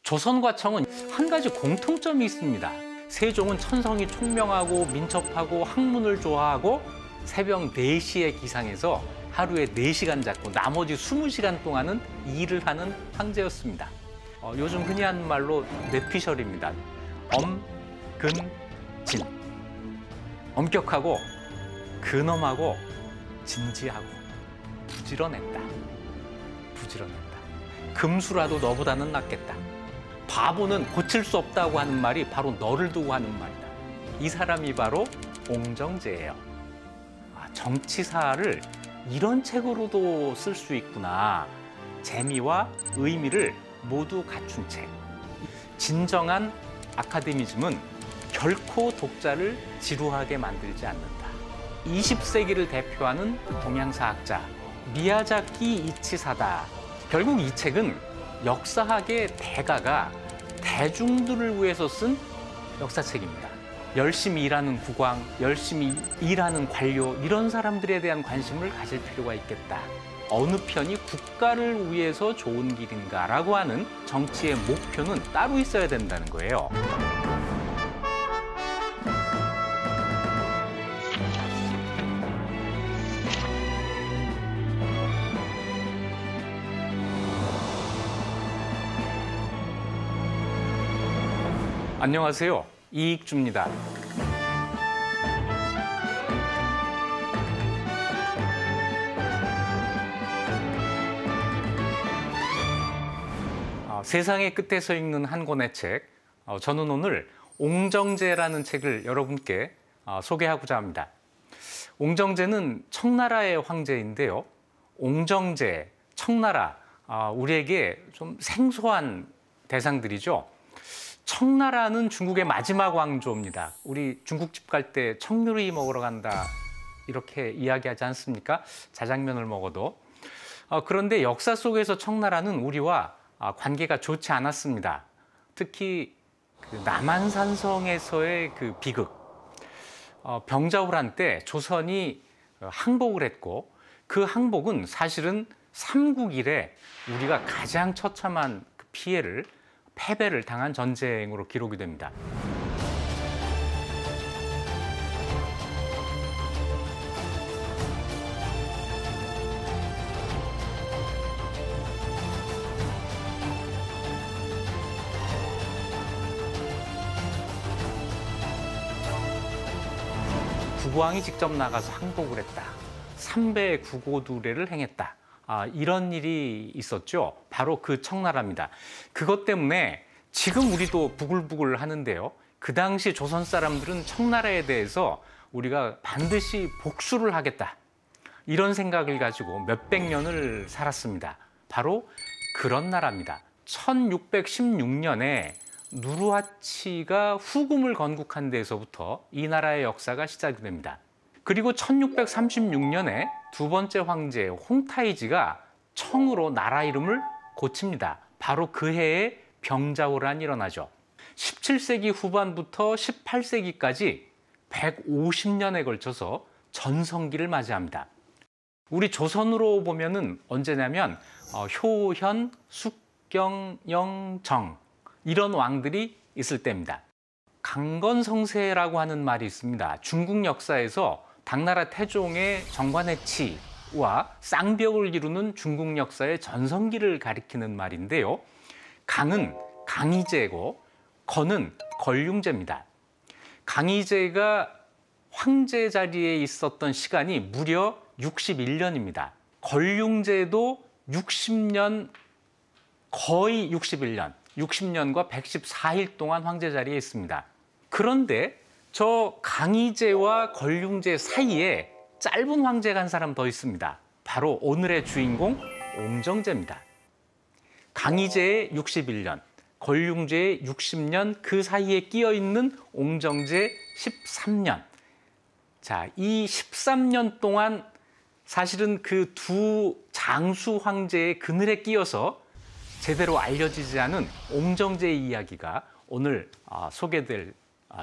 조선과 청은 한 가지 공통점이 있습니다. 세종은 천성이 총명하고 민첩하고 학문을 좋아하고 새벽 4시에 기상해서 하루에 4시간 잤고 나머지 20시간 동안은 일을 하는 황제였습니다. 요즘 흔히 하는 말로 뇌피셜입니다. 엄, 근, 진. 엄격하고 근엄하고 진지하고 부지런했다. 금수라도 너보다는 낫겠다. 바보는 고칠 수 없다고 하는 말이 바로 너를 두고 하는 말이다. 이 사람이 바로 옹정제예요. 정치사를 이런 책으로도 쓸 수 있구나. 재미와 의미를 모두 갖춘 책. 진정한 아카데미즘은 결코 독자를 지루하게 만들지 않는다. 20세기를 대표하는 동양사학자 미야자키 이치사다. 결국 이 책은 역사학의 대가가 대중들을 위해서 쓴 역사책입니다. 열심히 일하는 국왕, 열심히 일하는 관료 이런 사람들에 대한 관심을 가질 필요가 있겠다. 어느 편이 국가를 위해서 좋은 길인가라고 하는 정치의 목표는 따로 있어야 된다는 거예요. 안녕하세요. 이익주입니다. 세상의 끝에 서 읽는 한 권의 책. 저는 오늘 옹정제라는 책을 여러분께 소개하고자 합니다. 옹정제는 청나라의 황제인데요. 옹정제, 청나라, 우리에게 좀 생소한 대상들이죠. 청나라는 중국의 마지막 왕조입니다. 우리 중국집 갈 때 청류리 먹으러 간다 이렇게 이야기하지 않습니까? 자장면을 먹어도. 그런데 역사 속에서 청나라는 우리와 관계가 좋지 않았습니다. 특히 남한산성에서의 그 비극. 병자호란 때 조선이 항복을 했고 그 항복은 사실은 삼국일에 우리가 가장 처참한 피해를 패배를 당한 전쟁으로 기록이 됩니다. 국왕이 직접 나가서 항복을 했다. 3배 구고두례를 행했다. 이런 일이 있었죠. 바로 그 청나라입니다. 그것 때문에 지금 우리도 부글부글 하는데요. 그 당시 조선 사람들은 청나라에 대해서 우리가 반드시 복수를 하겠다. 이런 생각을 가지고 몇백 년을 살았습니다. 바로 그런 나라입니다. 1616년에 누르하치가 후금을 건국한 데서부터 이 나라의 역사가 시작이 됩니다. 그리고 1636년에 두 번째 황제 홍타이지가 청으로 나라 이름을 고칩니다. 바로 그 해에 병자호란이 일어나죠. 17세기 후반부터 18세기까지 150년에 걸쳐서 전성기를 맞이합니다. 우리 조선으로 보면은 언제냐면 효현, 숙경, 영정 이런 왕들이 있을 때입니다. 강건성세라고 하는 말이 있습니다. 중국 역사에서 당나라 태종의 정관해치와 쌍벽을 이루는 중국 역사의 전성기를 가리키는 말인데요. 강은 강희제고 건은 걸륭제입니다. 강희제가 황제 자리에 있었던 시간이 무려 61년입니다. 걸륭제도 60년, 거의 61년, 60년과 114일 동안 황제 자리에 있습니다. 그런데 저 강희제와 걸륭제 사이에 짧은 황제가 한 사람 더 있습니다. 바로 오늘의 주인공 옹정제입니다. 강희제의 61년, 걸륭제의 60년 그 사이에 끼어 있는 옹정제 13년. 자, 이 13년 동안 사실은 그 두 장수 황제의 그늘에 끼어서 제대로 알려지지 않은 옹정제의 이야기가 오늘 소개될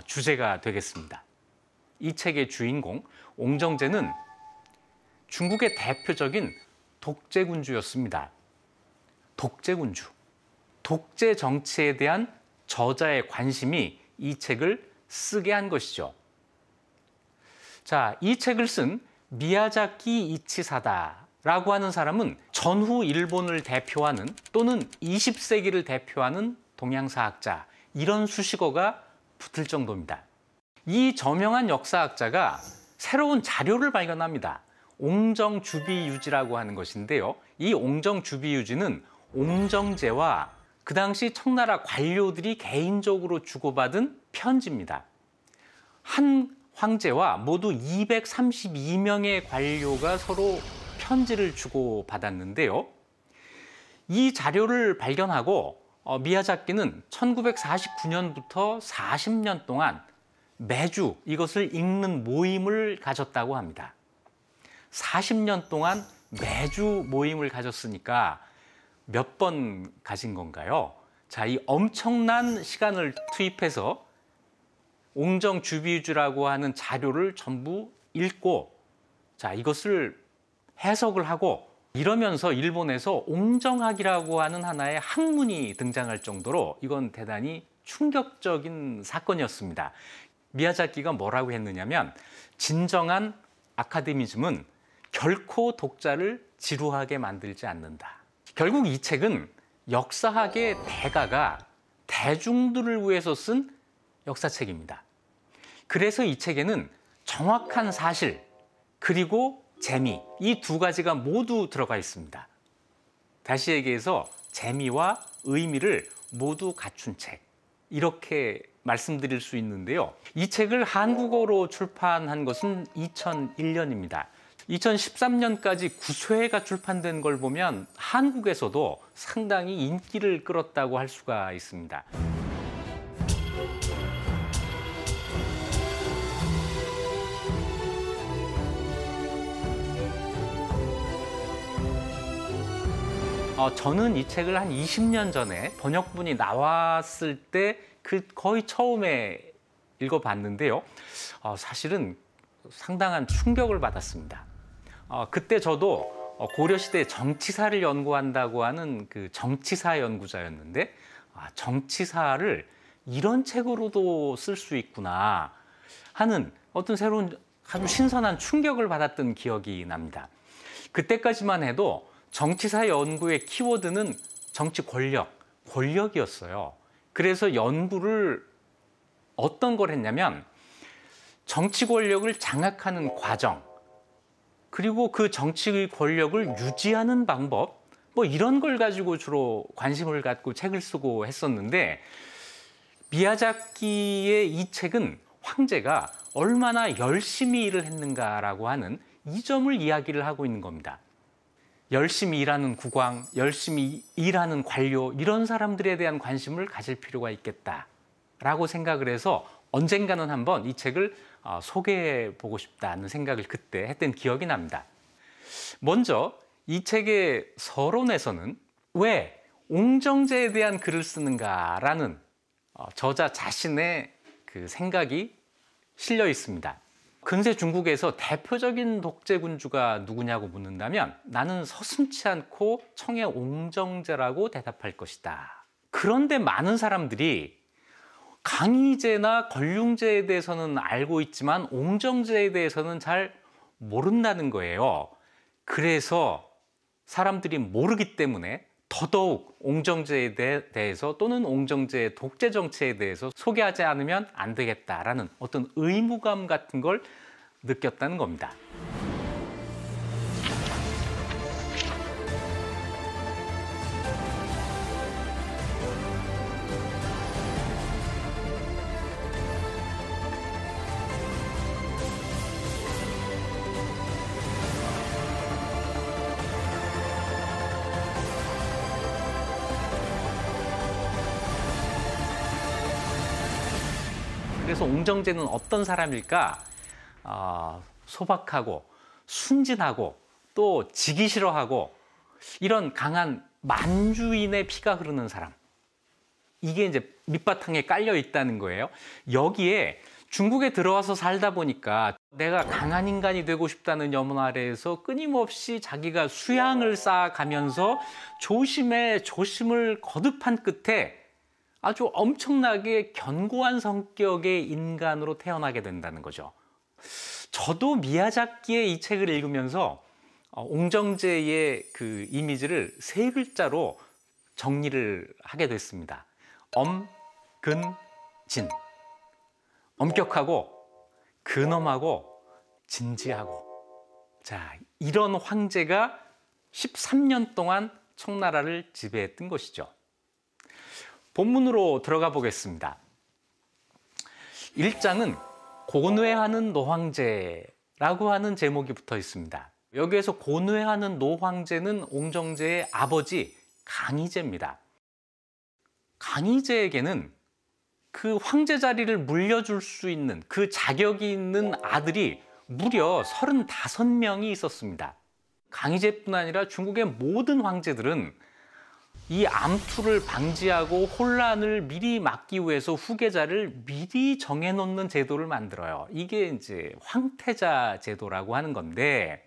주제가 되겠습니다. 이 책의 주인공 옹정제는 중국의 대표적인 독재군주였습니다. 독재군주. 독재 정치에 대한 저자의 관심이 이 책을 쓰게 한 것이죠. 자, 이 책을 쓴 미야자키 이치사다라고 하는 사람은 전후 일본을 대표하는 또는 20세기를 대표하는 동양사학자, 이런 수식어가 붙을 정도입니다. 이 저명한 역사학자가 새로운 자료를 발견합니다. 옹정주비유지라고 하는 것인데요. 이 옹정주비유지는 옹정제와 그 당시 청나라 관료들이 개인적으로 주고받은 편지입니다. 한 황제와 모두 232명의 관료가 서로 편지를 주고받았는데요. 이 자료를 발견하고 미야자키는 1949년부터 40년 동안 매주 이것을 읽는 모임을 가졌다고 합니다. 40년 동안 매주 모임을 가졌으니까 몇 번 가진 건가요? 자, 이 엄청난 시간을 투입해서 옹정주비유지라고 하는 자료를 전부 읽고, 자, 이것을 해석을 하고, 이러면서 일본에서 옹정학이라고 하는 하나의 학문이 등장할 정도로 이건 대단히 충격적인 사건이었습니다. 미야자키가 뭐라고 했느냐면, 진정한 아카데미즘은 결코 독자를 지루하게 만들지 않는다. 결국 이 책은 역사학의 대가가 대중들을 위해서 쓴 역사책입니다. 그래서 이 책에는 정확한 사실 그리고 재미, 이 두 가지가 모두 들어가 있습니다. 다시 얘기해서 재미와 의미를 모두 갖춘 책, 이렇게 말씀드릴 수 있는데요. 이 책을 한국어로 출판한 것은 2001년입니다. 2013년까지 9쇄가 출판된 걸 보면 한국에서도 상당히 인기를 끌었다고 할 수가 있습니다. 저는 이 책을 한 20년 전에 번역본이 나왔을 때 거의 처음에 읽어봤는데요. 사실은 상당한 충격을 받았습니다. 그때 저도 고려시대 정치사를 연구한다고 하는 그 정치사 연구자였는데, 정치사를 이런 책으로도 쓸 수 있구나 하는 어떤 새로운 아주 신선한 충격을 받았던 기억이 납니다. 그때까지만 해도 정치사 연구의 키워드는 정치 권력이었어요. 그래서 연구를 어떤 걸 했냐면 정치 권력을 장악하는 과정, 그리고 그 정치 권력을 유지하는 방법, 뭐 이런 걸 가지고 주로 관심을 갖고 책을 쓰고 했었는데, 미야자키의 이 책은 황제가 얼마나 열심히 일을 했는가라고 하는 이 점을 이야기를 하고 있는 겁니다. 열심히 일하는 국왕, 열심히 일하는 관료, 이런 사람들에 대한 관심을 가질 필요가 있겠다라고 생각을 해서 언젠가는 한번 이 책을 소개해 보고 싶다는 생각을 그때 했던 기억이 납니다. 먼저 이 책의 서론에서는 왜 옹정제에 대한 글을 쓰는가라는 저자 자신의 그 생각이 실려 있습니다. 근세 중국에서 대표적인 독재군주가 누구냐고 묻는다면 나는 서슴지 않고 청의 옹정제라고 대답할 것이다. 그런데 많은 사람들이 강희제나 권륭제에 대해서는 알고 있지만 옹정제에 대해서는 잘 모른다는 거예요. 그래서 사람들이 모르기 때문에 더더욱 옹정제에 대해서 또는 옹정제의 독재 정치에 대해서 소개하지 않으면 안 되겠다라는 어떤 의무감 같은 걸 느꼈다는 겁니다. 그래서 옹정제는 어떤 사람일까? 소박하고 순진하고 또 지기 싫어하고 이런 강한 만주인의 피가 흐르는 사람. 이게 이제 밑바탕에 깔려 있다는 거예요. 여기에 중국에 들어와서 살다 보니까 내가 강한 인간이 되고 싶다는 염원 아래에서 끊임없이 자기가 수양을 쌓아가면서 조심에 조심을 거듭한 끝에 아주 엄청나게 견고한 성격의 인간으로 태어나게 된다는 거죠. 저도 미야자키의 이 책을 읽으면서 옹정제의 그 이미지를 세 글자로 정리를 하게 됐습니다. 엄근진. 엄격하고 근엄하고 진지하고. 자, 이런 황제가 13년 동안 청나라를 지배했던 것이죠. 본문으로 들어가 보겠습니다. 1장은 고뇌하는 노황제라고 하는 제목이 붙어 있습니다. 여기에서 고뇌하는 노황제는 옹정제의 아버지 강희제입니다. 강희제에게는 그 황제 자리를 물려줄 수 있는 그 자격이 있는 아들이 무려 35명이 있었습니다. 강희제뿐 아니라 중국의 모든 황제들은 이 암투를 방지하고 혼란을 미리 막기 위해서 후계자를 미리 정해놓는 제도를 만들어요. 이게 이제 황태자 제도라고 하는 건데,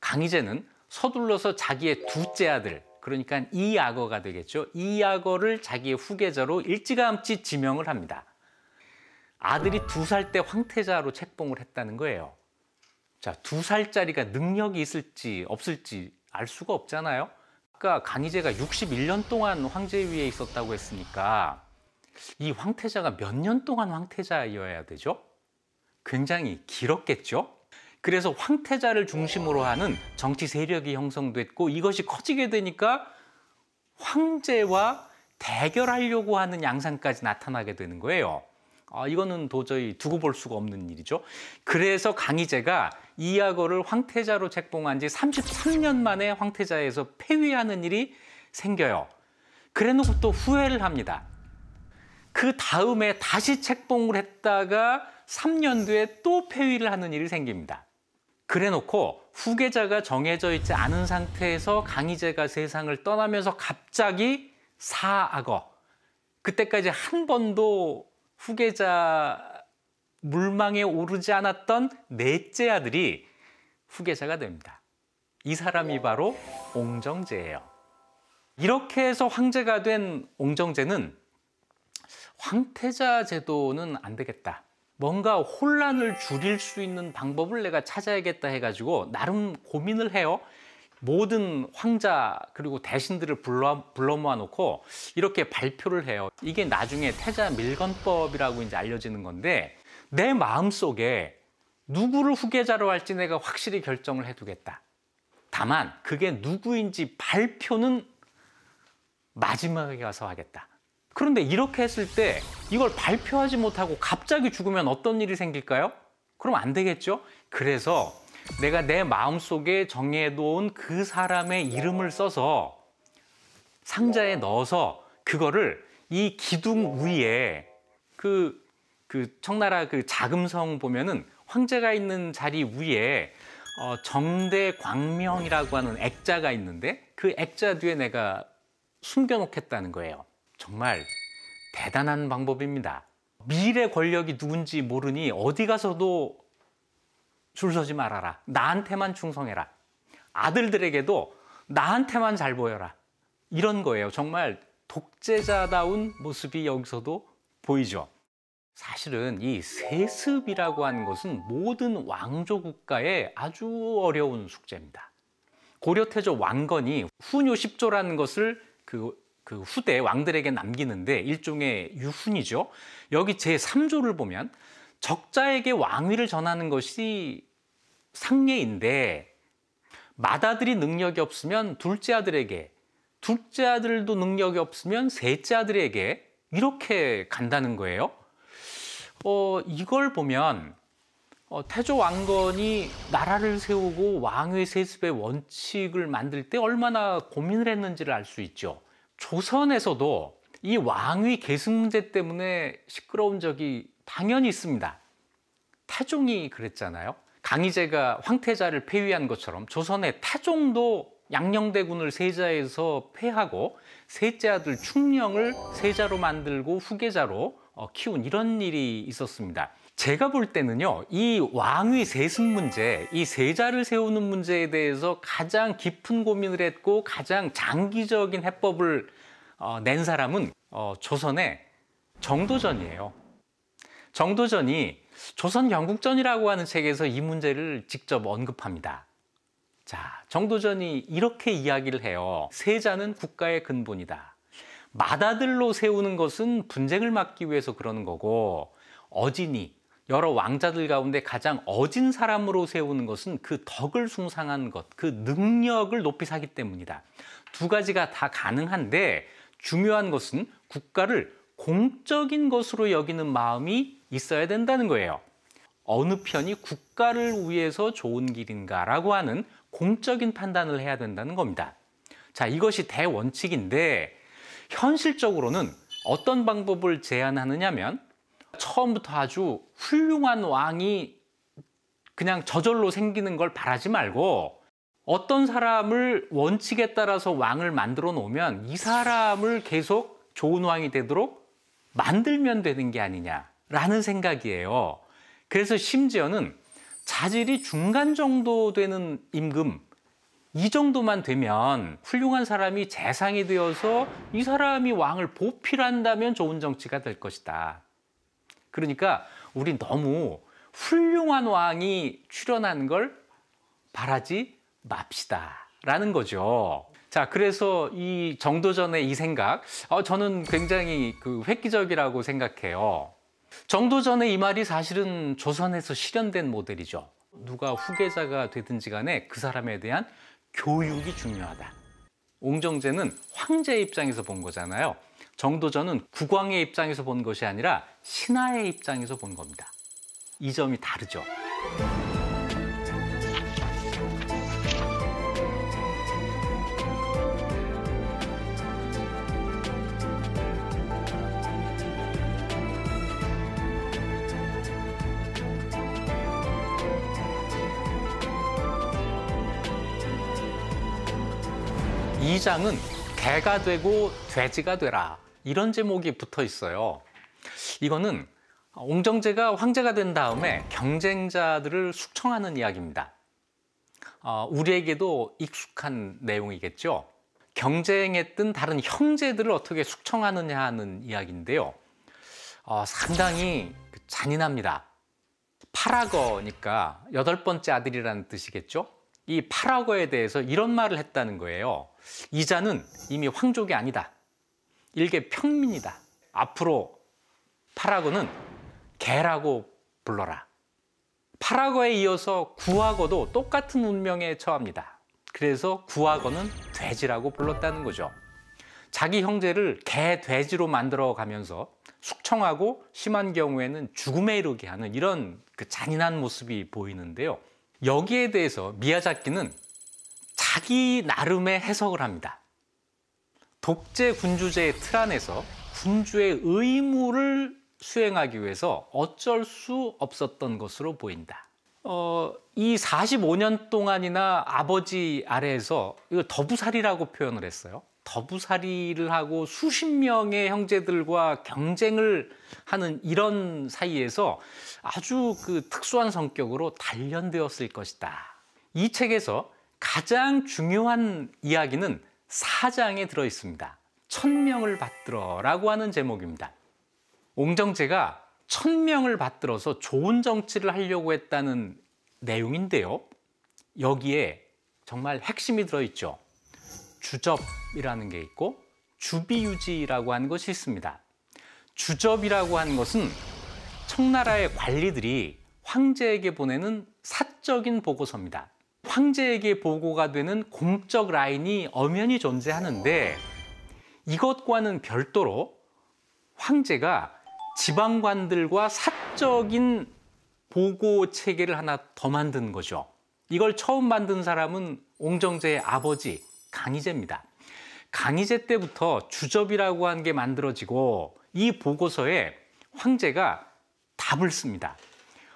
강희제는 서둘러서 자기의 둘째 아들, 그러니까 이약어가 되겠죠. 이약어를 자기의 후계자로 일찌감치 지명을 합니다. 아들이 2살 때 황태자로 책봉을 했다는 거예요. 자, 2살짜리가 능력이 있을지 없을지 알 수가 없잖아요. 아까 강희제가 61년 동안 황제 위에 있었다고 했으니까 이 황태자가 몇 년 동안 황태자여야 되죠? 굉장히 길었겠죠? 그래서 황태자를 중심으로 하는 정치 세력이 형성됐고, 이것이 커지게 되니까 황제와 대결하려고 하는 양상까지 나타나게 되는 거예요. 이거는 도저히 두고 볼 수가 없는 일이죠. 그래서 강희제가 이약어를 황태자로 책봉한 지 33년 만에 황태자에서 폐위하는 일이 생겨요. 그래놓고 또 후회를 합니다. 그 다음에 다시 책봉을 했다가 3년 뒤에 또 폐위를 하는 일이 생깁니다. 그래놓고 후계자가 정해져 있지 않은 상태에서 강희제가 세상을 떠나면서 갑자기 사악어, 그때까지 한 번도 후계자 물망에 오르지 않았던 넷째 아들이 후계자가 됩니다. 이 사람이 바로 옹정제예요. 이렇게 해서 황제가 된 옹정제는 황태자 제도는 안 되겠다, 뭔가 혼란을 줄일 수 있는 방법을 내가 찾아야겠다 해가지고 나름 고민을 해요. 모든 황자 그리고 대신들을 불러 모아놓고 이렇게 발표를 해요. 이게 나중에 태자 밀건법이라고 이제 알려지는 건데, 내 마음속에 누구를 후계자로 할지 내가 확실히 결정을 해두겠다. 다만 그게 누구인지 발표는 마지막에 가서 하겠다. 그런데 이렇게 했을 때 이걸 발표하지 못하고 갑자기 죽으면 어떤 일이 생길까요? 그럼 안 되겠죠? 그래서 내가 내 마음속에 정해놓은 그 사람의 이름을 써서 상자에 넣어서 그거를 이 기둥 위에 그 청나라 그 자금성 보면은 황제가 있는 자리 위에 정대광명이라고 하는 액자가 있는데, 그 액자 뒤에 내가 숨겨놓겠다는 거예요. 정말 대단한 방법입니다. 미래 권력이 누군지 모르니 어디 가서도 줄 서지 말아라. 나한테만 충성해라. 아들들에게도 나한테만 잘 보여라. 이런 거예요. 정말 독재자다운 모습이 여기서도 보이죠. 사실은 이 세습이라고 하는 것은 모든 왕조 국가의 아주 어려운 숙제입니다. 고려 태조 왕건이 훈요 10조라는 것을 그 후대 왕들에게 남기는데 일종의 유훈이죠. 여기 제3조를 보면 적자에게 왕위를 전하는 것이 상례인데, 맏아들이 능력이 없으면 둘째 아들에게, 둘째 아들도 능력이 없으면 셋째 아들에게 이렇게 간다는 거예요. 이걸 보면 태조 왕건이 나라를 세우고 왕위 세습의 원칙을 만들 때 얼마나 고민을 했는지를 알 수 있죠. 조선에서도 이 왕위 계승 문제 때문에 시끄러운 적이 당연히 있습니다. 태종이 그랬잖아요. 강희제가 황태자를 폐위한 것처럼 조선의 태종도 양녕대군을 세자에서 폐하고 셋째 아들 충령을 세자로 만들고 후계자로 키운 이런 일이 있었습니다. 제가 볼 때는요, 이 왕위 세습 문제, 이 세자를 세우는 문제에 대해서 가장 깊은 고민을 했고 가장 장기적인 해법을 낸 사람은 조선의 정도전이에요. 정도전이 조선 영국전이라고 하는 책에서 이 문제를 직접 언급합니다. 자, 정도전이 이렇게 이야기를 해요. 세자는 국가의 근본이다. 맏아들로 세우는 것은 분쟁을 막기 위해서 그러는 거고, 어진이 여러 왕자들 가운데 가장 어진 사람으로 세우는 것은 그 덕을 숭상한 것, 그 능력을 높이 사기 때문이다. 두 가지가 다 가능한데 중요한 것은 국가를 공적인 것으로 여기는 마음이 있어야 된다는 거예요. 어느 편이 국가를 위해서 좋은 길인가라고 하는 공적인 판단을 해야 된다는 겁니다. 자, 이것이 대원칙인데 현실적으로는 어떤 방법을 제안하느냐면 처음부터 아주 훌륭한 왕이 그냥 저절로 생기는 걸 바라지 말고 어떤 사람을 원칙에 따라서 왕을 만들어 놓으면 이 사람을 계속 좋은 왕이 되도록 만들면 되는 게 아니냐라는 생각이에요. 그래서 심지어는 자질이 중간 정도 되는 임금, 이 정도만 되면 훌륭한 사람이 재상이 되어서 이 사람이 왕을 보필한다면 좋은 정치가 될 것이다. 그러니까 우리 너무 훌륭한 왕이 출연하는 걸 바라지 맙시다 라는 거죠. 자, 그래서 이 정도전의 이 생각, 저는 굉장히 획기적이라고 생각해요. 정도전의 이 말이 사실은 조선에서 실현된 모델이죠. 누가 후계자가 되든지 간에 그 사람에 대한 교육이 중요하다. 옹정제는 황제의 입장에서 본 거잖아요. 정도전은 국왕의 입장에서 본 것이 아니라 신하의 입장에서 본 겁니다. 이 점이 다르죠. 이 장은 개가 되고 돼지가 되라, 이런 제목이 붙어 있어요. 이거는 옹정제가 황제가 된 다음에 경쟁자들을 숙청하는 이야기입니다. 우리에게도 익숙한 내용이겠죠. 경쟁했던 다른 형제들을 어떻게 숙청하느냐 하는 이야기인데요. 상당히 잔인합니다. 파라거니까 8번째 아들이라는 뜻이겠죠. 이 파라거에 대해서 이런 말을 했다는 거예요. 이 자는 이미 황족이 아니다. 일개 평민이다. 앞으로 파라거는 개라고 불러라. 파라거에 이어서 구하거도 똑같은 운명에 처합니다. 그래서 구하거는 돼지라고 불렀다는 거죠. 자기 형제를 개, 돼지로 만들어 가면서 숙청하고 심한 경우에는 죽음에 이르게 하는 이런 잔인한 모습이 보이는데요. 여기에 대해서 미야자키는 자기 나름의 해석을 합니다. 독재 군주제의 틀 안에서 군주의 의무를 수행하기 위해서 어쩔 수 없었던 것으로 보인다. 이 45년 동안이나 아버지 아래에서 이걸 더부살이라고 표현을 했어요. 더부살이를 하고 수십 명의 형제들과 경쟁을 하는 이런 사이에서 아주 특수한 성격으로 단련되었을 것이다. 이 책에서 가장 중요한 이야기는 4장에 들어 있습니다. 천명을 받들어라고 하는 제목입니다. 옹정제가 천명을 받들어서 좋은 정치를 하려고 했다는 내용인데요. 여기에 정말 핵심이 들어있죠. 주접이라는 게 있고 주비유지라고 하는 것이 있습니다. 주접이라고 하는 것은 청나라의 관리들이 황제에게 보내는 사적인 보고서입니다. 황제에게 보고가 되는 공적 라인이 엄연히 존재하는데 이것과는 별도로 황제가 지방관들과 사적인 보고 체계를 하나 더 만든 거죠. 이걸 처음 만든 사람은 옹정제의 아버지 강희제입니다. 강희제 때부터 주접이라고 하는 게 만들어지고 이 보고서에 황제가 답을 씁니다.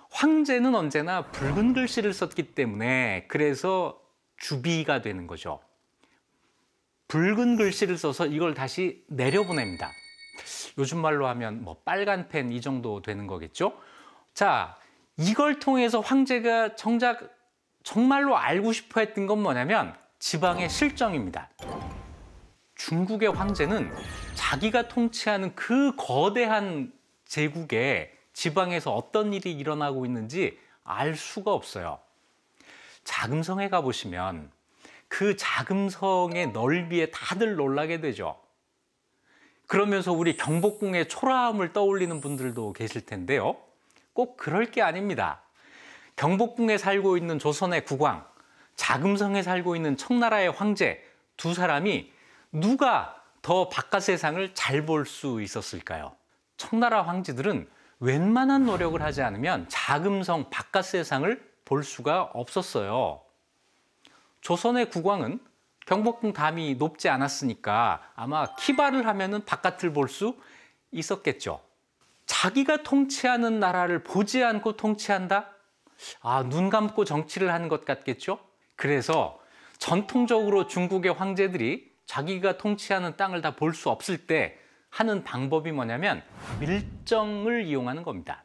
황제는 언제나 붉은 글씨를 썼기 때문에 그래서 주비가 되는 거죠. 붉은 글씨를 써서 이걸 다시 내려보냅니다. 요즘 말로 하면 빨간 펜 이 정도 되는 거겠죠. 자, 이걸 통해서 황제가 정말로 알고 싶어 했던 건 뭐냐면 지방의 실정입니다. 중국의 황제는 자기가 통치하는 그 거대한 제국에 지방에서 어떤 일이 일어나고 있는지 알 수가 없어요. 자금성에 가보시면 그 자금성의 넓이에 다들 놀라게 되죠. 그러면서 우리 경복궁의 초라함을 떠올리는 분들도 계실 텐데요. 꼭 그럴 게 아닙니다. 경복궁에 살고 있는 조선의 국왕, 자금성에 살고 있는 청나라의 황제 두 사람이 누가 더 바깥 세상을 잘 볼 수 있었을까요? 청나라 황제들은 웬만한 노력을 하지 않으면 자금성 바깥 세상을 볼 수가 없었어요. 조선의 국왕은 경복궁 담이 높지 않았으니까 아마 키발을 하면은 바깥을 볼 수 있었겠죠. 자기가 통치하는 나라를 보지 않고 통치한다? 눈 감고 정치를 하는 것 같겠죠? 그래서 전통적으로 중국의 황제들이 자기가 통치하는 땅을 다 볼 수 없을 때 하는 방법이 뭐냐면 밀정을 이용하는 겁니다.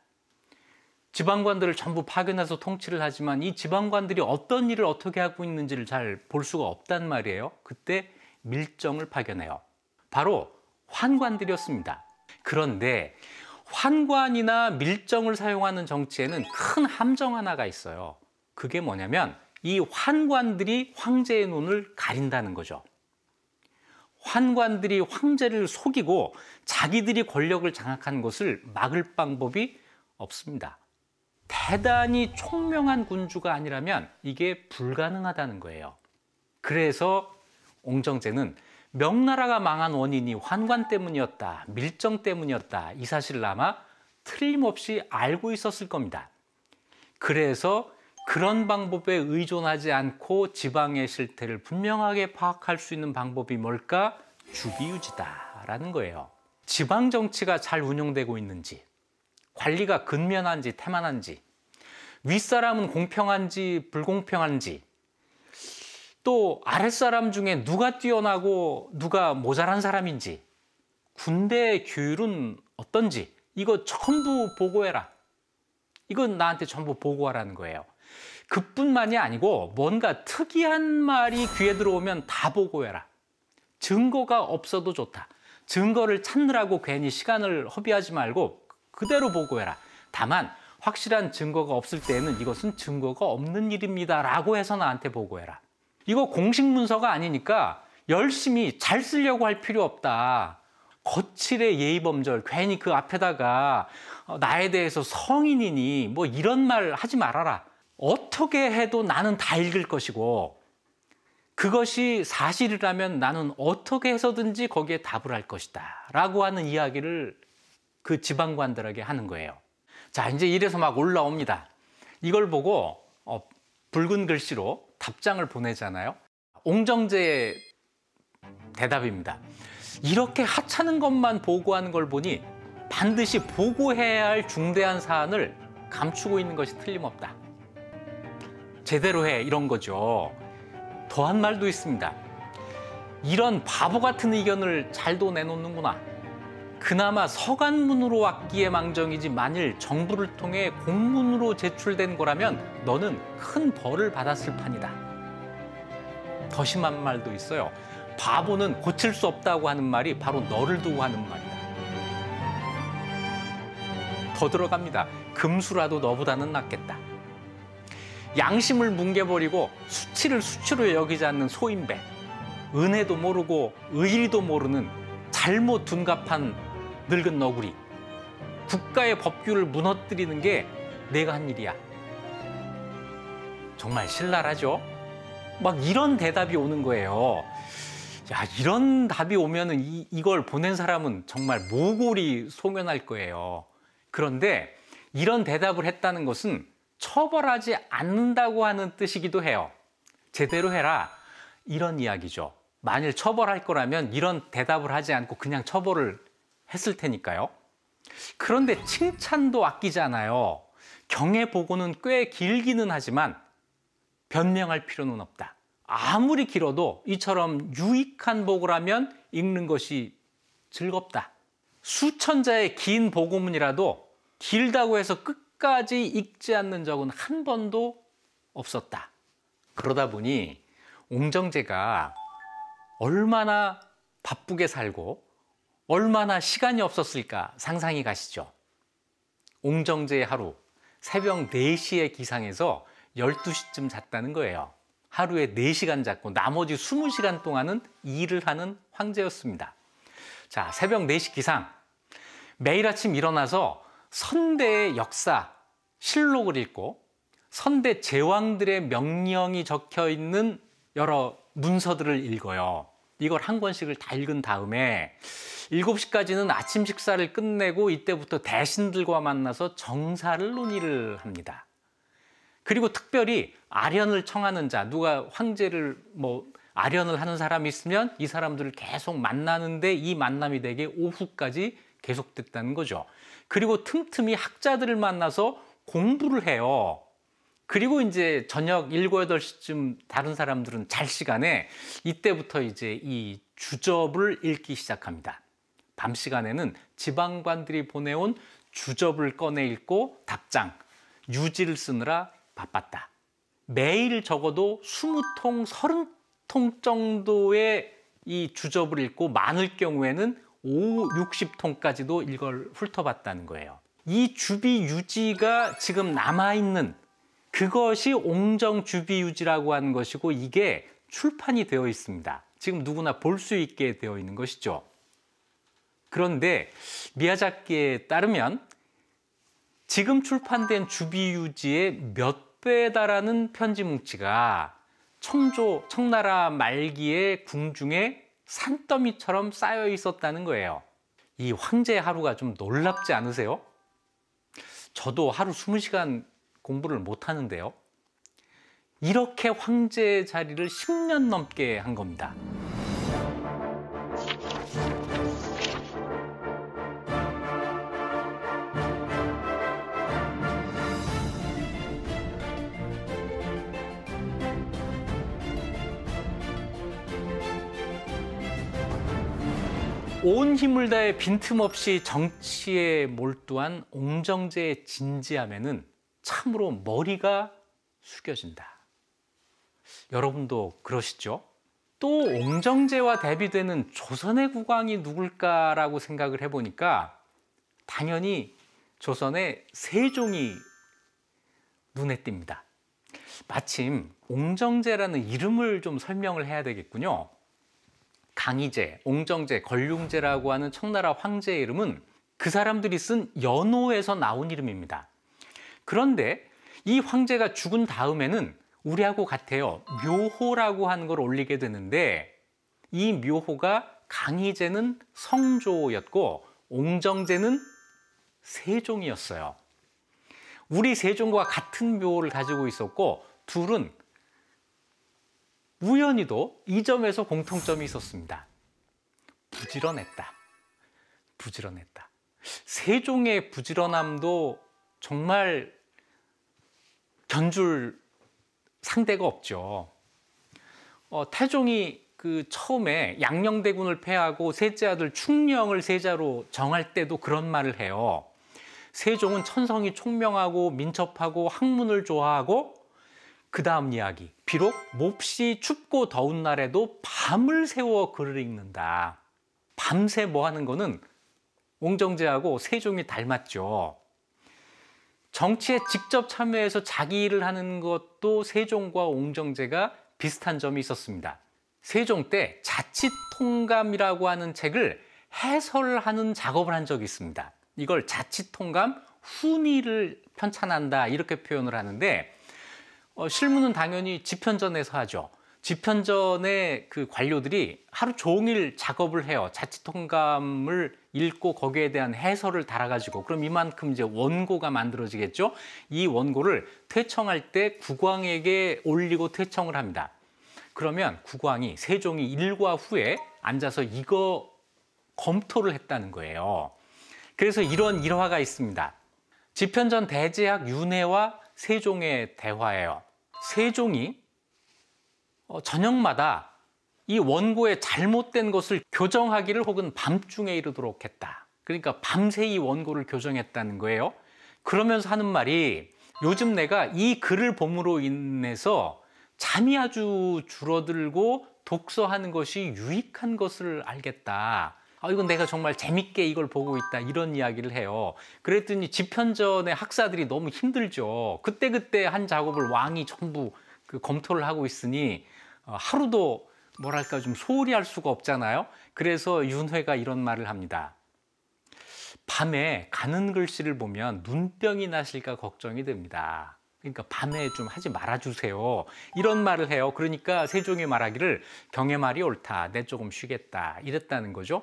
지방관들을 전부 파견해서 통치를 하지만 이 지방관들이 어떤 일을 어떻게 하고 있는지를 잘 볼 수가 없단 말이에요. 그때 밀정을 파견해요. 바로 환관들이었습니다. 그런데 환관이나 밀정을 사용하는 정치에는 큰 함정 하나가 있어요. 그게 뭐냐면 이 환관들이 황제의 눈을 가린다는 거죠. 환관들이 황제를 속이고 자기들이 권력을 장악하는 것을 막을 방법이 없습니다. 대단히 총명한 군주가 아니라면 이게 불가능하다는 거예요. 그래서 옹정제는 명나라가 망한 원인이 환관 때문이었다, 밀정 때문이었다, 이 사실을 아마 틀림없이 알고 있었을 겁니다. 그래서 그런 방법에 의존하지 않고 지방의 실태를 분명하게 파악할 수 있는 방법이 뭘까? 주기유지다라는 거예요. 지방 정치가 잘 운영되고 있는지, 관리가 근면한지 태만한지, 윗사람은 공평한지 불공평한지, 또 아랫사람 중에 누가 뛰어나고 누가 모자란 사람인지, 군대 규율은 어떤지 이거 전부 보고해라. 이건 나한테 전부 보고하라는 거예요. 그뿐만이 아니고 뭔가 특이한 말이 귀에 들어오면 다 보고해라. 증거가 없어도 좋다. 증거를 찾느라고 괜히 시간을 허비하지 말고 그대로 보고해라. 다만 확실한 증거가 없을 때에는 이것은 증거가 없는 일입니다 라고 해서 나한테 보고해라. 이거 공식 문서가 아니니까 열심히 잘 쓰려고 할 필요 없다. 거칠의 예의범절, 괜히 그 앞에다가 나에 대해서 성인이니 뭐 이런 말 하지 말아라. 어떻게 해도 나는 다 읽을 것이고 그것이 사실이라면 나는 어떻게 해서든지 거기에 답을 할 것이다 라고 하는 이야기를 그 지방관들에게 하는 거예요. 자, 이제 이래서 막 올라옵니다. 이걸 보고 붉은 글씨로 답장을 보내잖아요. 옹정제의 대답입니다. 이렇게 하찮은 것만 보고하는 걸 보니 반드시 보고해야 할 중대한 사안을 감추고 있는 것이 틀림없다. 제대로 해, 이런 거죠. 더한 말도 있습니다. 이런 바보 같은 의견을 잘도 내놓는구나. 그나마 서간문으로 왔기에 망정이지 만일 정부를 통해 공문으로 제출된 거라면 너는 큰 벌을 받았을 판이다. 더 심한 말도 있어요. 바보는 고칠 수 없다고 하는 말이 바로 너를 두고 하는 말이다. 더 들어갑니다. 금수라도 너보다는 낫겠다. 양심을 뭉개버리고 수치를 수치로 여기지 않는 소인배, 은혜도 모르고 의리도 모르는 잘못 둔갑한 늙은 너구리, 국가의 법규를 무너뜨리는 게 내가 한 일이야. 정말 신랄하죠? 막 이런 대답이 오는 거예요. 야, 이런 답이 오면은 이걸 보낸 사람은 정말 모골이 소면할 거예요. 그런데 이런 대답을 했다는 것은 처벌하지 않는다고 하는 뜻이기도 해요. 제대로 해라, 이런 이야기죠. 만일 처벌할 거라면 이런 대답을 하지 않고 그냥 처벌을 했을 테니까요. 그런데 칭찬도 아끼지 않아요. 경의 보고는 꽤 길기는 하지만 변명할 필요는 없다. 아무리 길어도 이처럼 유익한 보고라면 읽는 것이 즐겁다. 수천 자의 긴 보고문이라도 길다고 해서 끝까지 읽지 않는 적은 한 번도 없었다. 그러다 보니 옹정제가 얼마나 바쁘게 살고 얼마나 시간이 없었을까 상상이 가시죠? 옹정제의 하루, 새벽 4시에 기상해서 12시쯤 잤다는 거예요. 하루에 4시간 잤고 나머지 20시간 동안은 일을 하는 황제였습니다. 자, 새벽 4시 기상. 매일 아침 일어나서 선대의 역사, 실록을 읽고 선대 제왕들의 명령이 적혀 있는 여러 문서들을 읽어요. 이걸 한 권씩을 다 읽은 다음에 7시까지는 아침 식사를 끝내고 이때부터 대신들과 만나서 정사를 논의를 합니다. 그리고 특별히 아련을 청하는 자, 누가 황제를 아련을 하는 사람이 있으면 이 사람들을 계속 만나는데 이 만남이 되게 오후까지 계속됐다는 거죠. 그리고 틈틈이 학자들을 만나서 공부를 해요. 그리고 이제 저녁 7, 8시쯤 다른 사람들은 잘 시간에 이때부터 이제 이 주접을 읽기 시작합니다. 밤 시간에는 지방관들이 보내온 주접을 꺼내 읽고 답장, 유지를 쓰느라 바빴다. 매일 적어도 20통, 30통 정도의 이 주접을 읽고 많을 경우에는 60통까지도 이걸 훑어봤다는 거예요. 이 주비유지가 지금 남아있는 그것이 옹정주비유지라고 하는 것이고 이게 출판이 되어 있습니다. 지금 누구나 볼 수 있게 되어 있는 것이죠. 그런데 미야자키에 따르면 지금 출판된 주비유지의 몇 배다라는 편지 뭉치가 청나라 말기의 궁중에 산더미처럼 쌓여 있었다는 거예요. 이 황제의 하루가 좀 놀랍지 않으세요? 저도 하루 20시간 공부를 못 하는데요. 이렇게 황제 자리를 10년 넘게 한 겁니다. 온 힘을 다해 빈틈없이 정치에 몰두한 옹정제의 진지함에는 참으로 머리가 숙여진다. 여러분도 그러시죠? 또 옹정제와 대비되는 조선의 국왕이 누굴까라고 생각을 해보니까 당연히 조선의 세종이 눈에 띕니다. 마침 옹정제라는 이름을 좀 설명을 해야 되겠군요. 강희제, 옹정제, 걸륭제라고 하는 청나라 황제의 이름은 그 사람들이 쓴 연호에서 나온 이름입니다. 그런데 이 황제가 죽은 다음에는 우리하고 같아요. 묘호라고 하는 걸 올리게 되는데 이 묘호가 강희제는 성조였고 옹정제는 세종이었어요. 우리 세종과 같은 묘를 가지고 있었고 둘은 우연히도 이 점에서 공통점이 있었습니다. 부지런했다. 부지런했다. 세종의 부지런함도 정말 견줄 상대가 없죠. 태종이 처음에 양녕대군을 패하고 셋째 아들 충령을 세자로 정할 때도 그런 말을 해요. 세종은 천성이 총명하고 민첩하고 학문을 좋아하고 그 다음 이야기, 비록 몹시 춥고 더운 날에도 밤을 새워 글을 읽는다. 밤새 뭐 하는 거는 옹정제하고 세종이 닮았죠. 정치에 직접 참여해서 자기 일을 하는 것도 세종과 옹정제가 비슷한 점이 있었습니다. 세종 때 자치통감이라고 하는 책을 해설하는 작업을 한 적이 있습니다. 이걸 자치통감 훈의를 편찬한다 이렇게 표현을 하는데 실무는 당연히 집현전에서 하죠. 집현전의 그 관료들이 하루 종일 작업을 해요. 자치통감을 읽고 거기에 대한 해설을 달아가지고 그럼 이만큼 이제 원고가 만들어지겠죠. 이 원고를 퇴청할 때 국왕에게 올리고 퇴청을 합니다. 그러면 국왕이 세종이 일과 후에 앉아서 이거 검토를 했다는 거예요. 그래서 이런 일화가 있습니다. 집현전 대제학 윤회와 세종의 대화예요. 세종이 저녁마다 이 원고의 잘못된 것을 교정하기를 혹은 밤중에 이르도록 했다. 그러니까 밤새 이 원고를 교정했다는 거예요. 그러면서 하는 말이 요즘 내가 이 글을 봄으로 인해서 잠이 아주 줄어들고 독서하는 것이 유익한 것을 알겠다. 이건 내가 정말 재밌게 이걸 보고 있다. 이런 이야기를 해요. 그랬더니 집현전의 학사들이 너무 힘들죠. 그때그때 한 작업을 왕이 전부 검토를 하고 있으니 하루도 뭐랄까 좀 소홀히 할 수가 없잖아요. 그래서 윤회가 이런 말을 합니다. 밤에 가는 글씨를 보면 눈병이 나실까 걱정이 됩니다. 그러니까 밤에 좀 하지 말아주세요. 이런 말을 해요. 그러니까 세종이 말하기를 경의 말이 옳다. 내 조금 쉬겠다. 이랬다는 거죠.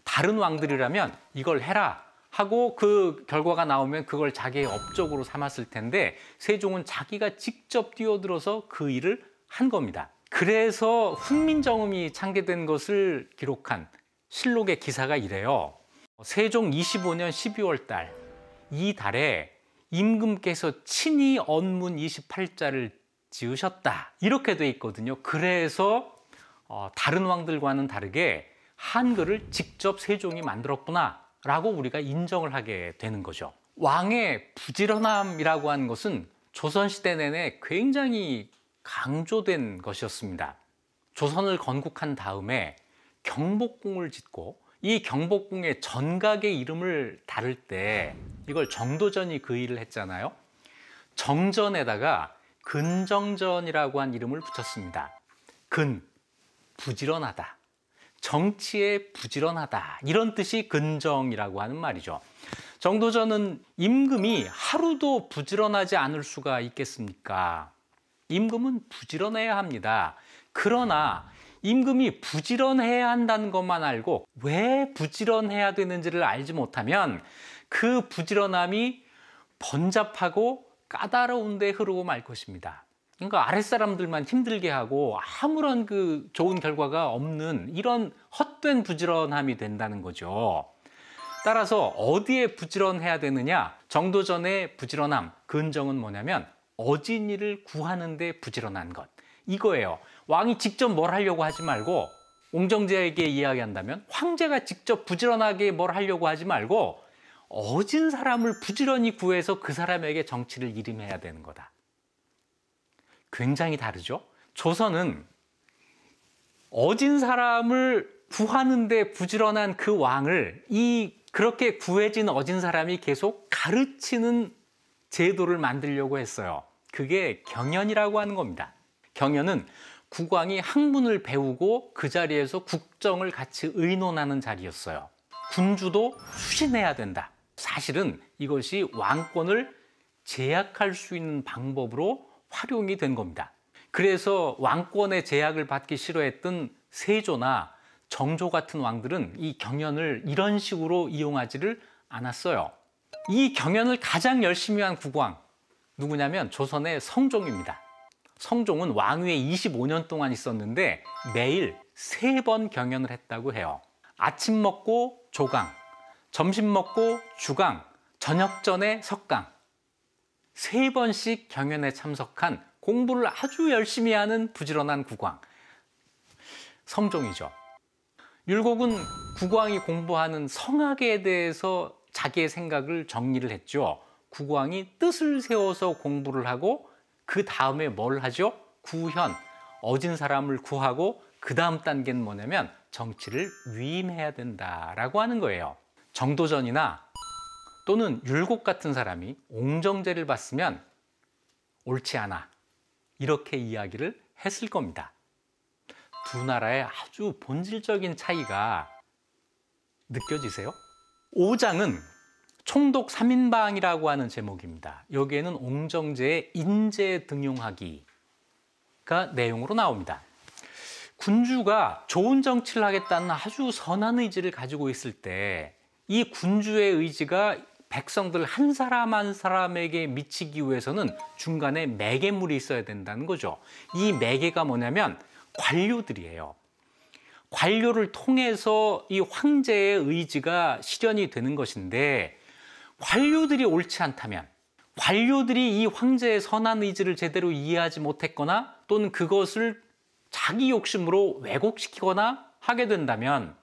다른 왕들이라면 이걸 해라 하고 그 결과가 나오면 그걸 자기의 업적으로 삼았을 텐데 세종은 자기가 직접 뛰어들어서 그 일을 한 겁니다. 그래서 훈민정음이 창제된 것을 기록한 실록의 기사가 이래요. 세종 25년 12월 달, 이 달에 임금께서 친히 언문 28자를 지으셨다. 이렇게 돼 있거든요. 그래서 다른 왕들과는 다르게 한글을 직접 세종이 만들었구나 라고 우리가 인정을 하게 되는 거죠. 왕의 부지런함이라고 하는 것은 조선시대 내내 굉장히 강조된 것이었습니다. 조선을 건국한 다음에 경복궁을 짓고 이 경복궁의 전각의 이름을 다룰 때 이걸 정도전이 그 일을 했잖아요. 정전에다가 근정전이라고 한 이름을 붙였습니다. 근, 부지런하다. 정치에 부지런하다. 이런 뜻이 근정이라고 하는 말이죠. 정도전은 임금이 하루도 부지런하지 않을 수가 있겠습니까? 임금은 부지런해야 합니다. 그러나 임금이 부지런해야 한다는 것만 알고 왜 부지런해야 되는지를 알지 못하면 그 부지런함이 번잡하고 까다로운 데 흐르고 말 것입니다. 그러니까 아랫사람들만 힘들게 하고 아무런 좋은 결과가 없는 이런 헛된 부지런함이 된다는 거죠. 따라서 어디에 부지런해야 되느냐? 정도전의 부지런함, 근정은 뭐냐면 어진이를 구하는 데 부지런한 것. 이거예요. 왕이 직접 뭘 하려고 하지 말고 옹정제에게 이야기한다면 황제가 직접 부지런하게 뭘 하려고 하지 말고 어진 사람을 부지런히 구해서 그 사람에게 정치를 일임해야 되는 거다. 굉장히 다르죠? 조선은 어진 사람을 구하는 데 부지런한 그 왕을 그렇게 구해진 어진 사람이 계속 가르치는 제도를 만들려고 했어요. 그게 경연이라고 하는 겁니다. 경연은 국왕이 학문을 배우고 그 자리에서 국정을 같이 의논하는 자리였어요. 군주도 수신해야 된다. 사실은 이것이 왕권을 제약할 수 있는 방법으로 활용이 된 겁니다. 그래서 왕권의 제약을 받기 싫어했던 세조나 정조 같은 왕들은 이 경연을 이런 식으로 이용하지를 않았어요. 이 경연을 가장 열심히 한 국왕 누구냐면 조선의 성종입니다. 성종은 왕위에 25년 동안 있었는데 매일 3번 경연을 했다고 해요. 아침 먹고 조강, 점심 먹고 주강, 저녁 전에 석강. 3번씩 경연에 참석한 공부를 아주 열심히 하는 부지런한 국왕. 성종이죠. 율곡은 국왕이 공부하는 성학에 대해서 자기의 생각을 정리를 했죠. 국왕이 뜻을 세워서 공부를 하고 그 다음에 뭘 하죠? 구현, 어진 사람을 구하고 그 다음 단계는 뭐냐면 정치를 위임해야 된다라고 하는 거예요. 정도전이나 또는 율곡 같은 사람이 옹정제를 봤으면 옳지 않아 이렇게 이야기를 했을 겁니다. 두 나라의 아주 본질적인 차이가 느껴지세요? 5장은 총독 3인방이라고 하는 제목입니다. 여기에는 옹정제의 인재 등용하기가 내용으로 나옵니다. 군주가 좋은 정치를 하겠다는 아주 선한 의지를 가지고 있을 때 이 군주의 의지가 백성들 한 사람 한 사람에게 미치기 위해서는 중간에 매개물이 있어야 된다는 거죠. 이 매개가 뭐냐면 관료들이에요. 관료를 통해서 이 황제의 의지가 실현이 되는 것인데 관료들이 옳지 않다면 관료들이 이 황제의 선한 의지를 제대로 이해하지 못했거나 또는 그것을 자기 욕심으로 왜곡시키거나 하게 된다면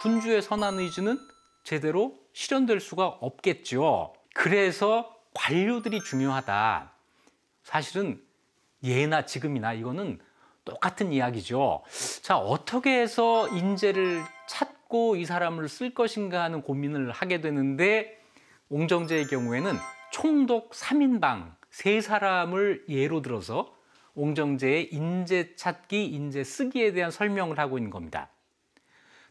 군주의 선한 의지는 제대로 실현될 수가 없겠죠. 그래서 관료들이 중요하다. 사실은 예나 지금이나 이거는 똑같은 이야기죠. 자, 어떻게 해서 인재를 찾고 이 사람을 쓸 것인가 하는 고민을 하게 되는데, 옹정제의 경우에는 총독 3인방 3사람을 예로 들어서 옹정제의 인재 찾기, 인재 쓰기에 대한 설명을 하고 있는 겁니다.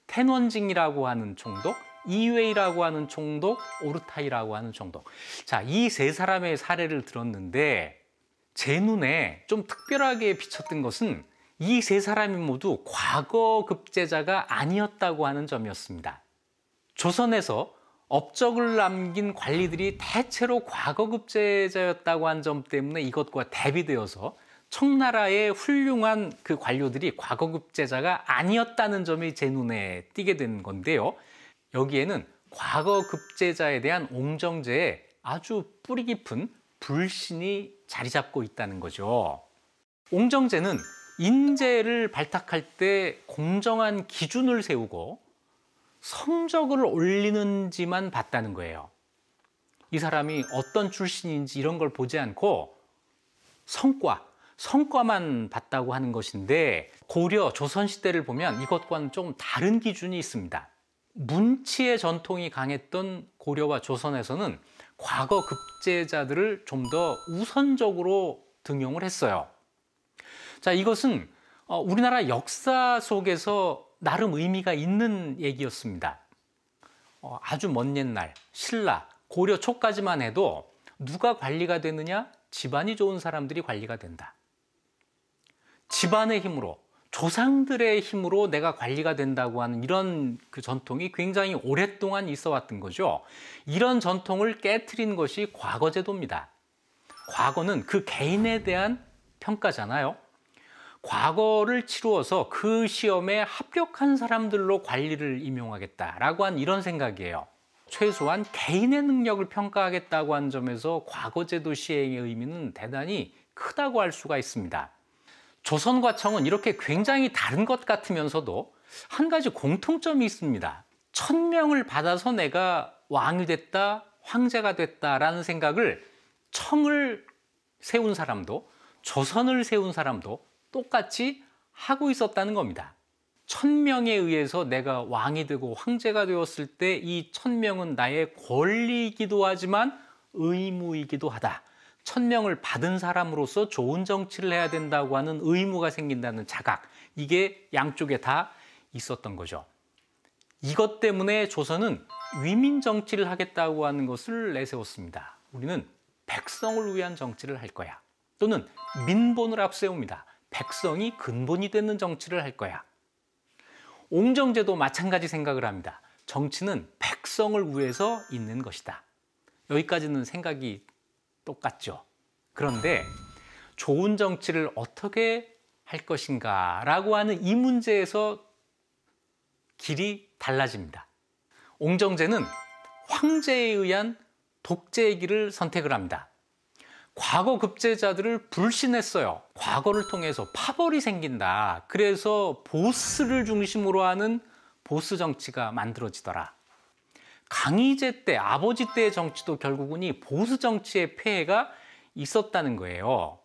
텐원징이라고 하는 총독, 이웨이라고 하는 총독, 오르타이라고 하는 총독. 자, 이 3사람의 사례를 들었는데 제 눈에 좀 특별하게 비쳤던 것은 이 3사람이 모두 과거 급제자가 아니었다고 하는 점이었습니다. 조선에서 업적을 남긴 관리들이 대체로 과거 급제자였다고 한 점 때문에 이것과 대비되어서 청나라의 훌륭한 그 관료들이 과거 급제자가 아니었다는 점이 제 눈에 띄게 된 건데요. 여기에는 과거 급제자에 대한 옹정제의 아주 뿌리 깊은 불신이 자리 잡고 있다는 거죠. 옹정제는 인재를 발탁할 때 공정한 기준을 세우고 성적을 올리는지만 봤다는 거예요. 이 사람이 어떤 출신인지 이런 걸 보지 않고 성과만 봤다고 하는 것인데, 고려, 조선시대를 보면 이것과는 조금 다른 기준이 있습니다. 문치의 전통이 강했던 고려와 조선에서는 과거 급제자들을 좀 더 우선적으로 등용을 했어요. 자, 이것은 우리나라 역사 속에서 나름 의미가 있는 얘기였습니다. 아주 먼 옛날 신라, 고려 초까지만 해도 누가 관리가 되느냐? 집안이 좋은 사람들이 관리가 된다. 집안의 힘으로, 조상들의 힘으로 내가 관리가 된다고 하는 이런 그 전통이 굉장히 오랫동안 있어 왔던 거죠. 이런 전통을 깨트린 것이 과거제도입니다. 과거는 그 개인에 대한 평가잖아요. 과거를 치루어서 그 시험에 합격한 사람들로 관리를 임용하겠다라고 한 이런 생각이에요. 최소한 개인의 능력을 평가하겠다고 한 점에서 과거제도 시행의 의미는 대단히 크다고 할 수가 있습니다. 조선과청은 이렇게 굉장히 다른 것 같으면서도 한 가지 공통점이 있습니다. 1000명을 받아서 내가 왕이 됐다, 황제가 됐다라는 생각을 청을 세운 사람도 조선을 세운 사람도 똑같이 하고 있었다는 겁니다. 1000명에 의해서 내가 왕이 되고 황제가 되었을 때 이 1000명은 나의 권리이기도 하지만 의무이기도 하다. 1000명을 받은 사람으로서 좋은 정치를 해야 된다고 하는 의무가 생긴다는 자각, 이게 양쪽에 다 있었던 거죠. 이것 때문에 조선은 위민 정치를 하겠다고 하는 것을 내세웠습니다. 우리는 백성을 위한 정치를 할 거야. 또는 민본을 앞세웁니다. 백성이 근본이 되는 정치를 할 거야. 옹정제도 마찬가지 생각을 합니다. 정치는 백성을 위해서 있는 것이다. 여기까지는 생각이 똑같죠. 그런데 좋은 정치를 어떻게 할 것인가 라고 하는 이 문제에서 길이 달라집니다. 옹정제는 황제에 의한 독재의 길을 선택을 합니다. 과거 급제자들을 불신했어요. 과거를 통해서 파벌이 생긴다. 그래서 보스를 중심으로 하는 보스 정치가 만들어지더라. 강희제 때, 아버지 때의 정치도 결국은 이 보수 정치의 폐해가 있었다는 거예요.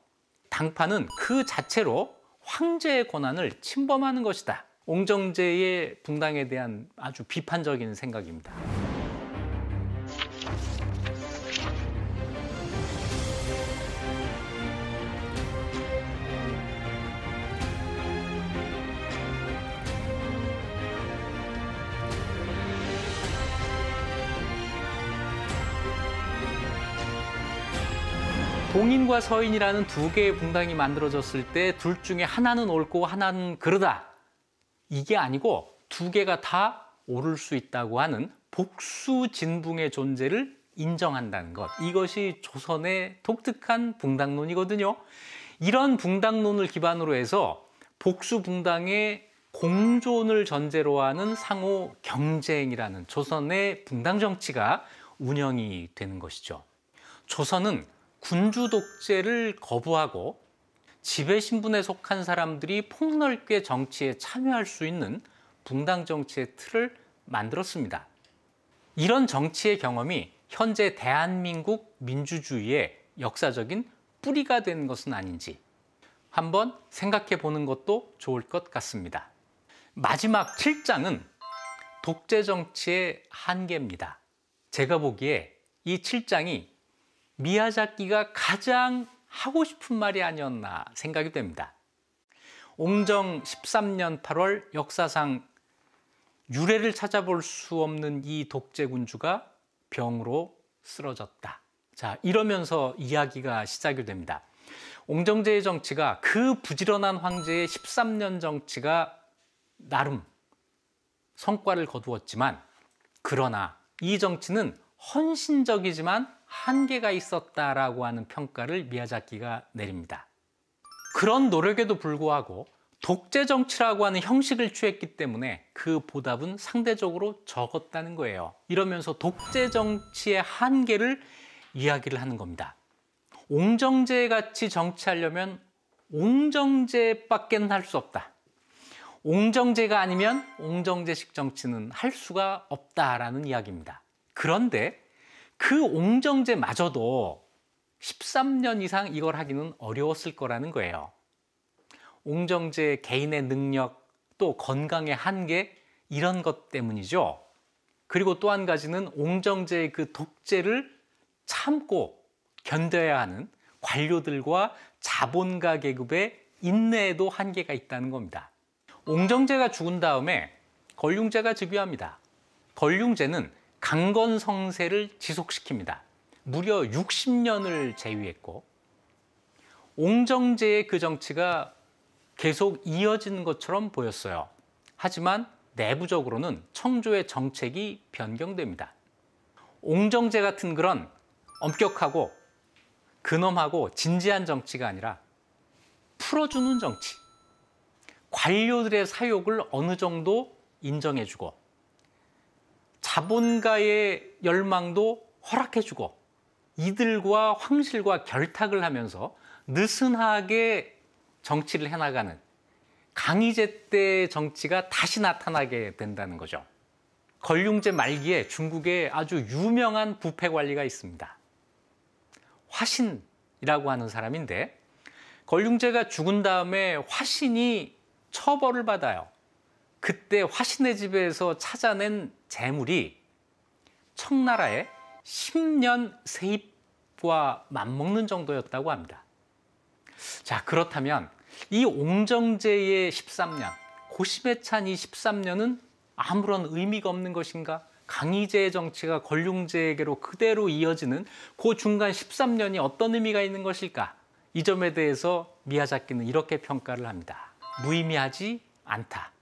당파는 그 자체로 황제의 권한을 침범하는 것이다. 옹정제의 붕당에 대한 아주 비판적인 생각입니다. 동인과 서인이라는 두 개의 붕당이 만들어졌을 때 둘 중에 하나는 옳고 하나는 그르다. 이게 아니고 두 개가 다 옳을 수 있다고 하는 복수진붕의 존재를 인정한다는 것. 이것이 조선의 독특한 붕당론이거든요. 이런 붕당론을 기반으로 해서 복수붕당의 공존을 전제로 하는 상호 경쟁이라는 조선의 붕당 정치가 운영이 되는 것이죠. 조선은 군주 독재를 거부하고 지배 신분에 속한 사람들이 폭넓게 정치에 참여할 수 있는 붕당 정치의 틀을 만들었습니다. 이런 정치의 경험이 현재 대한민국 민주주의의 역사적인 뿌리가 된 것은 아닌지 한번 생각해 보는 것도 좋을 것 같습니다. 마지막 7장은 독재 정치의 한계입니다. 제가 보기에 이 7장이 미야자키가 가장 하고 싶은 말이 아니었나 생각이 됩니다. 옹정 13년 8월 역사상 유례를 찾아볼 수 없는 이 독재군주가 병으로 쓰러졌다. 자, 이러면서 이야기가 시작이 됩니다. 옹정제의 정치가 그 부지런한 황제의 13년 정치가 나름 성과를 거두었지만, 그러나 이 정치는 헌신적이지만 한계가 있었다라고 하는 평가를 미야자키가 내립니다. 그런 노력에도 불구하고 독재 정치라고 하는 형식을 취했기 때문에 그 보답은 상대적으로 적었다는 거예요. 이러면서 독재 정치의 한계를 이야기를 하는 겁니다. 옹정제 같이 정치하려면 옹정제밖에 할 수 없다. 옹정제가 아니면 옹정제식 정치는 할 수가 없다라는 이야기입니다. 그런데 그 옹정제마저도 13년 이상 이걸 하기는 어려웠을 거라는 거예요. 옹정제 개인의 능력, 또 건강의 한계, 이런 것 때문이죠. 그리고 또 한 가지는 옹정제의 그 독재를 참고 견뎌야 하는 관료들과 자본가 계급의 인내에도 한계가 있다는 겁니다. 옹정제가 죽은 다음에 걸륭제가 즉위합니다. 걸륭제는 강건성세를 지속시킵니다. 무려 60년을 재위했고, 옹정제의 그 정치가 계속 이어지는 것처럼 보였어요. 하지만 내부적으로는 청조의 정책이 변경됩니다. 옹정제 같은 그런 엄격하고 근엄하고 진지한 정치가 아니라 풀어주는 정치, 관료들의 사욕을 어느 정도 인정해주고 자본가의 열망도 허락해주고 이들과 황실과 결탁을 하면서 느슨하게 정치를 해나가는 강희제 때의 정치가 다시 나타나게 된다는 거죠. 걸륭제 말기에 중국에 아주 유명한 부패 관리가 있습니다. 화신이라고 하는 사람인데, 걸륭제가 죽은 다음에 화신이 처벌을 받아요. 그때 화신의 집에서 찾아낸 재물이 청나라의 10년 세입과 맞먹는 정도였다고 합니다. 자, 그렇다면 이 옹정제의 13년, 고심에 찬 이 13년은 아무런 의미가 없는 것인가? 강희제의 정치가 걸륭제에게로 그대로 이어지는 그 중간 13년이 어떤 의미가 있는 것일까? 이 점에 대해서 미야자키는 이렇게 평가를 합니다. 무의미하지 않다.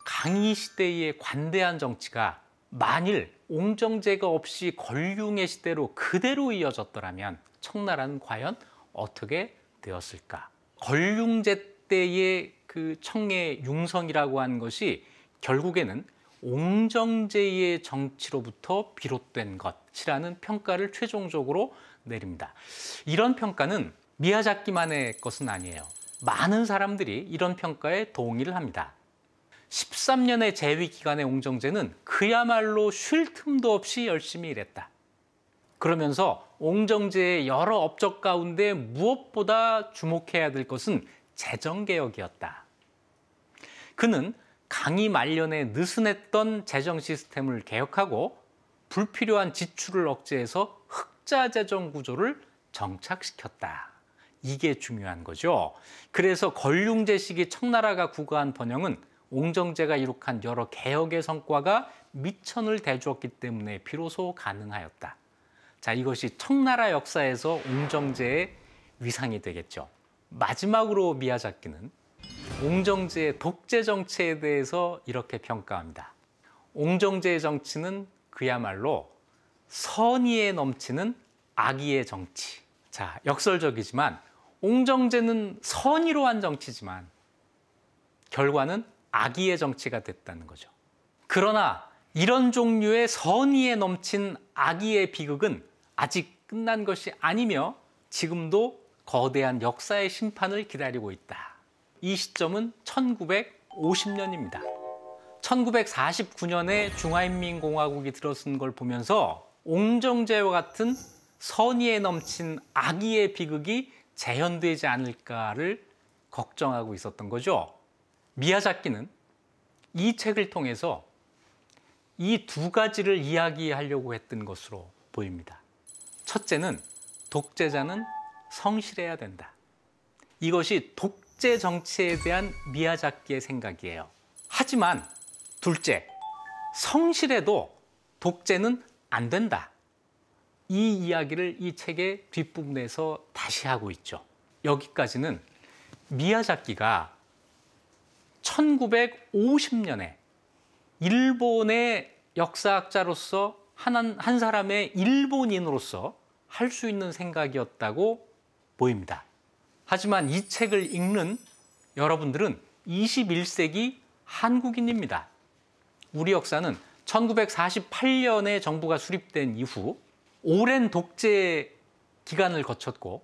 강희 시대의 관대한 정치가 만일 옹정제가 없이 걸륭의 시대로 그대로 이어졌더라면 청나라는 과연 어떻게 되었을까? 걸륭제 때의 그 청의 융성이라고 하는 것이 결국에는 옹정제의 정치로부터 비롯된 것이라는 평가를 최종적으로 내립니다. 이런 평가는 미야자키만의 것은 아니에요. 많은 사람들이 이런 평가에 동의를 합니다. 13년의 재위 기간의 옹정제는 그야말로 쉴 틈도 없이 열심히 일했다. 그러면서 옹정제의 여러 업적 가운데 무엇보다 주목해야 될 것은 재정개혁이었다. 그는 강희 말년에 느슨했던 재정 시스템을 개혁하고 불필요한 지출을 억제해서 흑자 재정 구조를 정착시켰다. 이게 중요한 거죠. 그래서 걸륭제 시기 청나라가 구가한 번영은 옹정제가 이룩한 여러 개혁의 성과가 미천을 대주었기 때문에 비로소 가능하였다. 자, 이것이 청나라 역사에서 옹정제의 위상이 되겠죠. 마지막으로 미야자키는 옹정제의 독재 정치에 대해서 이렇게 평가합니다. 옹정제의 정치는 그야말로 선의에 넘치는 악의의 정치. 자, 역설적이지만 옹정제는 선의로 한 정치지만 결과는 악의의 정치가 됐다는 거죠. 그러나 이런 종류의 선의에 넘친 악의의 비극은 아직 끝난 것이 아니며 지금도 거대한 역사의 심판을 기다리고 있다. 이 시점은 1950년입니다. 1949년에 중화인민공화국이 들어선 걸 보면서 옹정제와 같은 선의에 넘친 악의의 비극이 재현되지 않을까를 걱정하고 있었던 거죠. 미야자키는 이 책을 통해서 이 두 가지를 이야기하려고 했던 것으로 보입니다. 첫째는 독재자는 성실해야 된다. 이것이 독재 정치에 대한 미야자키의 생각이에요. 하지만 둘째, 성실해도 독재는 안 된다. 이 이야기를 이 책의 뒷부분에서 다시 하고 있죠. 여기까지는 미야자키가 1950년에 일본의 역사학자로서 한 사람의 일본인으로서 할 수 있는 생각이었다고 보입니다. 하지만 이 책을 읽는 여러분들은 21세기 한국인입니다. 우리 역사는 1948년에 정부가 수립된 이후 오랜 독재 기간을 거쳤고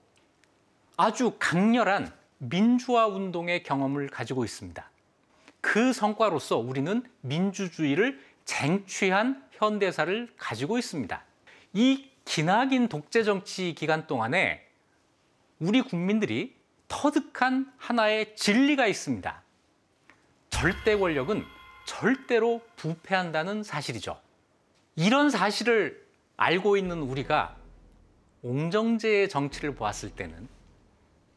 아주 강렬한 민주화 운동의 경험을 가지고 있습니다. 그 성과로서 우리는 민주주의를 쟁취한 현대사를 가지고 있습니다. 이 기나긴 독재 정치 기간 동안에 우리 국민들이 터득한 하나의 진리가 있습니다. 절대 권력은 절대로 부패한다는 사실이죠. 이런 사실을 알고 있는 우리가 옹정제의 정치를 보았을 때는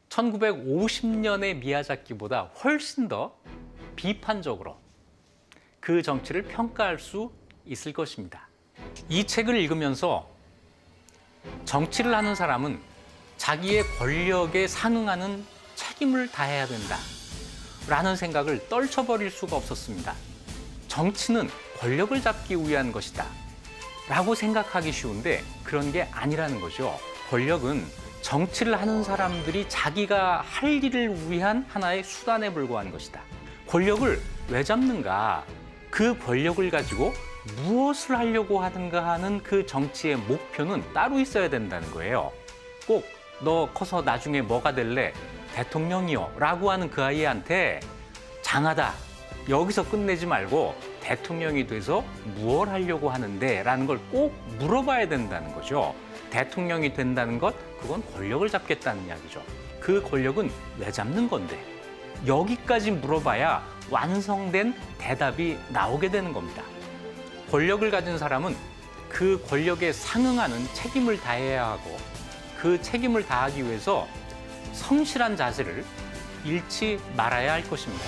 1950년의 미야자키보다 훨씬 더 비판적으로 그 정치를 평가할 수 있을 것입니다. 이 책을 읽으면서 정치를 하는 사람은 자기의 권력에 상응하는 책임을 다해야 된다 라는 생각을 떨쳐버릴 수가 없었습니다. 정치는 권력을 잡기 위한 것이다 라고 생각하기 쉬운데 그런 게 아니라는 거죠. 권력은 정치를 하는 사람들이 자기가 할 일을 위한 하나의 수단에 불과한 것이다. 권력을 왜 잡는가? 그 권력을 가지고 무엇을 하려고 하는가 하는 그 정치의 목표는 따로 있어야 된다는 거예요. 꼭 너 커서 나중에 뭐가 될래? 대통령이요 라고 하는 그 아이한테 장하다 여기서 끝내지 말고 대통령이 돼서 무엇을 하려고 하는데 라는 걸 꼭 물어봐야 된다는 거죠. 대통령이 된다는 것, 그건 권력을 잡겠다는 이야기죠. 그 권력은 왜 잡는 건데? 여기까지 물어봐야 완성된 대답이 나오게 되는 겁니다. 권력을 가진 사람은 그 권력에 상응하는 책임을 다해야 하고 그 책임을 다하기 위해서 성실한 자세를 잃지 말아야 할 것입니다.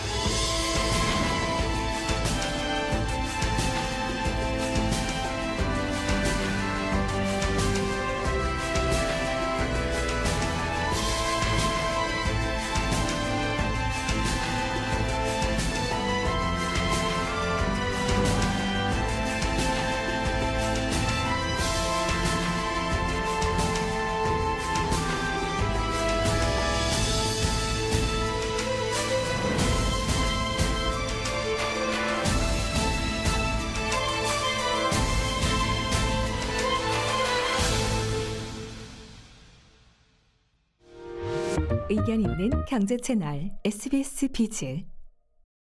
의견 있는 경제 채널 SBS 비즈